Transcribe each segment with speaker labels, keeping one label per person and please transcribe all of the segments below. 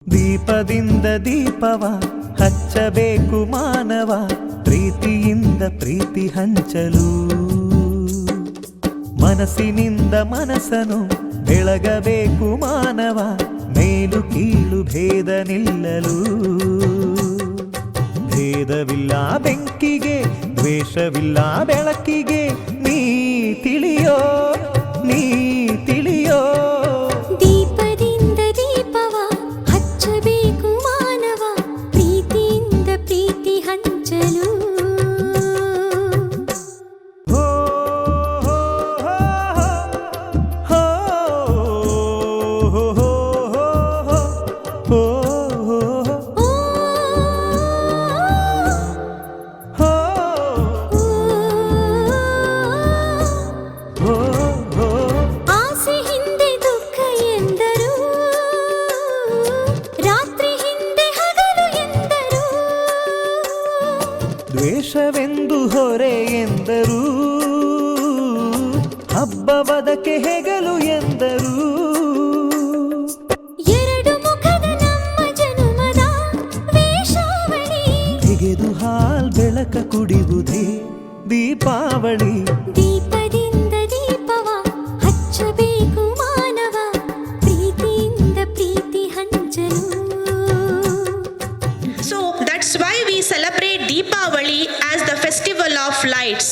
Speaker 1: ದೀಪದಿಂದ ದೀಪವ ಹಚ್ಚಬೇಕು ಮಾನವ, ಪ್ರೀತಿಯಿಂದ ಪ್ರೀತಿ ಹಂಚಲು. ಮನಸ್ಸಿನಿಂದ ಮನಸ್ಸನು ಬೆಳಗಬೇಕು ಮಾನವ, ಮೇಲು ಕೀಳು ಭೇದ ನಿಲ್ಲಲು. ಭೇದವಿಲ್ಲ ಬೆಂಕಿಗೆ, ದ್ವೇಷವಿಲ್ಲ ಬೆಳಕಿಗೆ, ನೀ ತಿಳಿಯೋ ನೀ ತಿಳಿಯೋ.
Speaker 2: ದೀಪದಿಂದ ದೀಪವ ಹಚ್ಚಬೇಕು ಮಾನವ, ಪ್ರೀತಿಯಿಂದ ಪ್ರೀತಿ ಹಂಚಲು. ಆಸೆ ಹಿಂದೆ ದುಃಖ ಎಂದರು, ರಾತ್ರಿ ಹಿಂದೆ ಹಗಲು ಎಂದರು.
Speaker 1: ದ್ವೇಷವೆಂದು ಹೊರೆ ಎಂದರು, ಹಬ್ಬವದಕ್ಕೆ ಹೆಗಲು ಎಂದರು.
Speaker 2: ಎರಡು ಮುಖದ ನಮ್ಮ ಜನುಮದ ವೇಷಾವಳಿ,
Speaker 1: ತೆಗೆದು ಹಾಲ್ ಬೆಳಕ ಕುಡಿಯುವುದೇ ದೀಪಾವಳಿ.
Speaker 2: ದೀಪದಿಂದ ದೀಪವ ಹಚ್ಚಬೇಕು ಮಾನವ, ಪ್ರೀತಿಯಿಂದ ಪ್ರೀತಿ ಹಂಚಲು.
Speaker 3: So that's why we celebrate Deepavali as the festival of lights.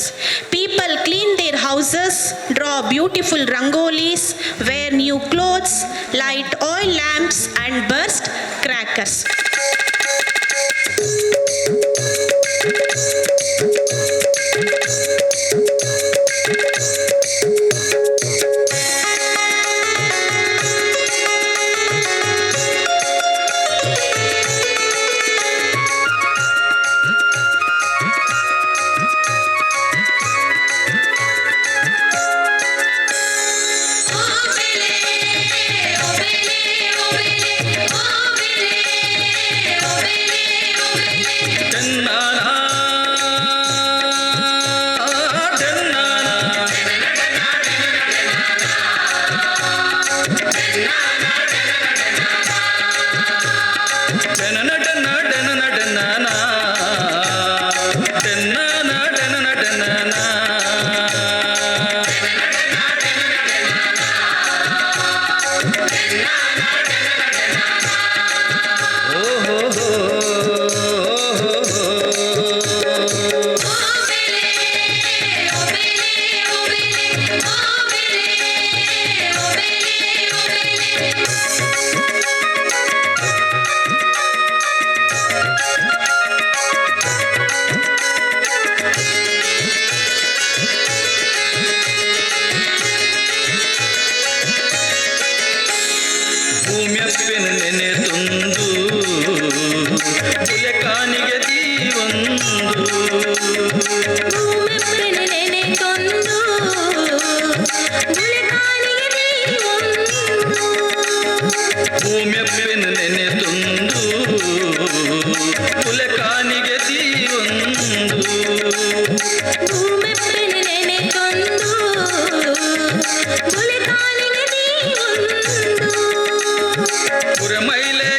Speaker 3: People clean their houses, draw beautiful rangolis, wear new clothes, light oil lamps and burst crackers.
Speaker 4: ಭೂಮ್ಯಪ್ಪೆನ ನೆನೆ ತಂದು ಕಾನಿಗೆ ದೀವೊಂದು.
Speaker 2: ಭೂಮೆಪ್ಪೆನ ನೆನೆ ತಂದು ಕಾನಿಗೆ ದೀವೊಂದು.
Speaker 4: ಭೂಮ್ಯಪ್ಪೆನ ನೆನೆ ತಂದು ಕಾನಿಗೆ ದೀವೊಂದು.
Speaker 2: ಭೂಮೆಪ್ಪೆನ ನೆನೆ ತಂದು ಕಾನಿಗೆ ದೀವೊಂದು.
Speaker 4: ಪುರಮೈಲೆ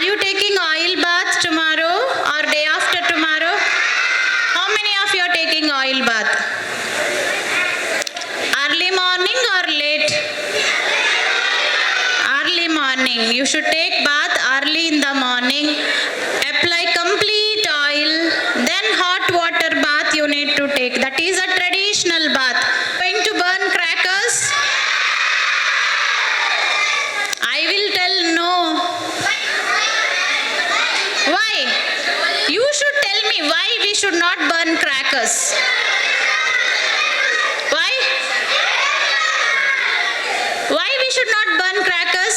Speaker 3: Are you taking oil bath tomorrow or day after tomorrow? How many of you are taking oil bath? Early morning or late? Early morning. You should take bath early in the morning. Apply complete oil. Then hot water bath you need to take. That is a traditional bath. Going to burn crackers? I will tell no. Why? You should tell me why we should not burn crackers. Why? Why we should not burn crackers?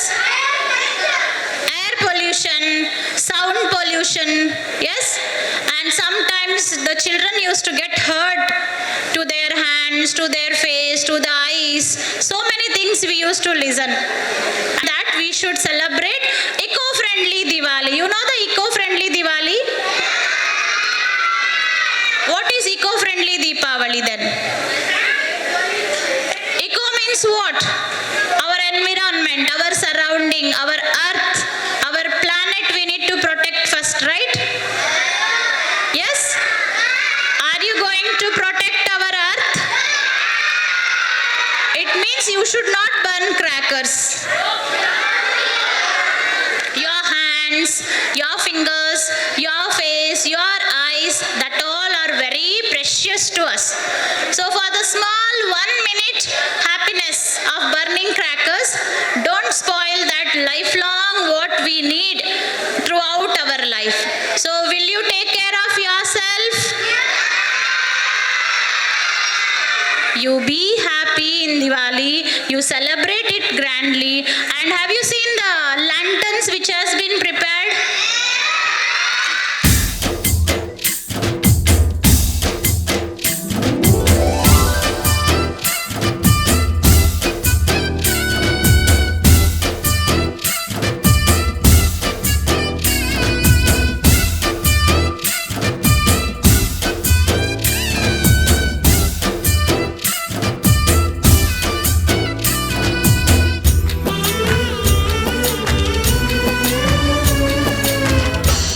Speaker 3: Air pollution, sound pollution, yes? And sometimes the children used to get hurt to their hands, to their face, to the eyes. So many things we used to listen. That we should celebrate eco-friendly Diwali. You know the eco-friendly Diwali? What is eco-friendly Deepavali then? Eco means what? Our environment, our surrounding, our earth, our planet we need to protect first, right? Yes? Are you going to protect our earth? It means you should not burn crackers. Your hands, your fingers, your face, your eyes, that all are very precious to us. So for the small 1 minute happiness of burning crackers, don't spoil that lifelong what we need throughout our life. So will you take care of yourself? You be happy in Diwali, you celebrate it grandly. And have you seen the lanterns which has been prepared?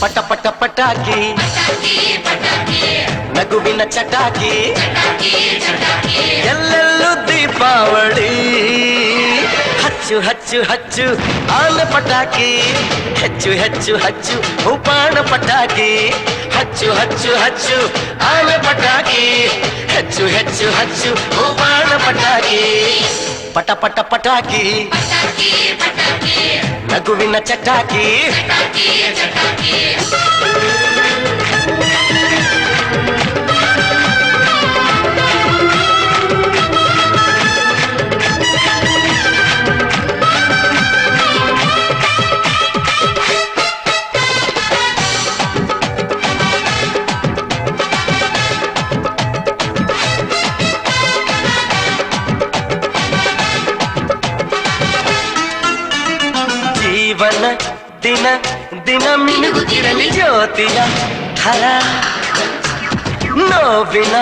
Speaker 5: ಪಟ ಪಟ ಪಟಾಕಿ ನಗುವಿನ ಚಟಾಕಿ ಎಲ್ಲೆಲ್ಲೂ ದೀಪಾವಳಿ ಹಚ್ಚು ಹಚ್ಚು ಹಚ್ಚು ಆನೆ ಪಟಾಕಿ ಹೆಚ್ಚು ಹೆಚ್ಚು ಹಚ್ಚು ಉಪಾಣ ಪಟಾಕಿ ಹಚ್ಚು ಹಚ್ಚು ಹಚ್ಚು ಆನೆ ಪಟಾಕಿ ಹೆಚ್ಚು ಹೆಚ್ಚು ಹಚ್ಚು ಉಪಾಣ ಪಟಾಕಿ ಪಟ ಪಟ ಪಟಾಕಿ ನಗುವಿನ ಚಟಾಕಿ ಜೀವನ ದಿನ ದಿನ ಮಿನುಗುತ್ತಿರಲಿ ಜ್ಯೋತಿಯ ಥರ ನೋವಿನ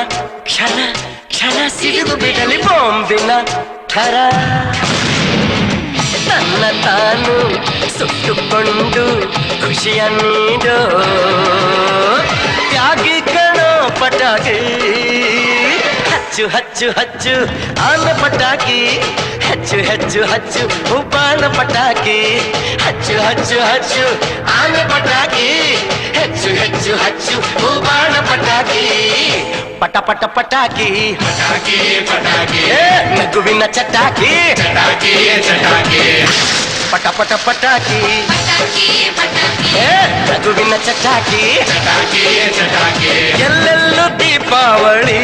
Speaker 5: ಕ್ಷಣ ಕ್ಷಣ ಸಿಡಿದು ಬಿಡಲಿ ಬಾಂಬಿನ ಥರ ತನ್ನ ತಾನು ಸುಟ್ಟುಕೊಂಡು ಖುಷಿಯ ನೀಡೋ ತ್ಯಾಗಿ ಕಣೋ ಪಟಾಕಿ ಹಚ್ಚು ಹಚ್ಚು ಹಚ್ಚು ಆನ ಪಟಾಕಿ ಹೆಚ್ಚು ಹೆಚ್ಚು ಹಚ್ಚು ಉಪಾನ ಪಟಾಕಿ ಹಚ್ಚು ಹಚ್ಚು ಹಚ್ಚು ಆನೆ ಪಟಾಕಿ ಹೆಚ್ಚು ಹೆಚ್ಚು ಹಚ್ಚು ಉಪಾನ ಪಟಾಕಿ ಪಟ ಪಟ ಪಟಾಕಿ
Speaker 6: ಪಟಾಕಿ ಪಟಾಕಿ
Speaker 5: ನಗುವಿನ ಚಟಾಕಿ
Speaker 6: ಚಟಾಕಿ ಚಟಾಕಿ
Speaker 5: ಪಟ ಪಟ ಪಟಾಕಿ ನಗುವಿನ ಚಟಾಕಿ
Speaker 6: ಚಟಾಕಿ ಚಟಾಕಿ
Speaker 5: ಎಲ್ಲೆಲ್ಲೂ ದೀಪಾವಳಿ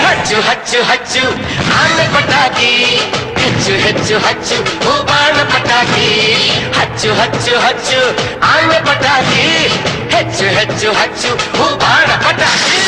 Speaker 5: ಹಚ್ಚು ಹಚ್ಚು ಹಚ್ಚು ಆನೆ ಪಟಾಕಿ ಹೆಚ್ಚು ಹೆಚ್ಚು ಹಚ್ಚು ಉಪಾಣ ಪಟಾಕಿ ಹಚ್ಚು ಹಚ್ಚು ಹಚ್ಚು ಆನೆ ಪಟಾಕಿ ಹೆಚ್ಚು ಹೆಚ್ಚು ಹಚ್ಚು ಉಪಾಣ ಪಟಾಕಿ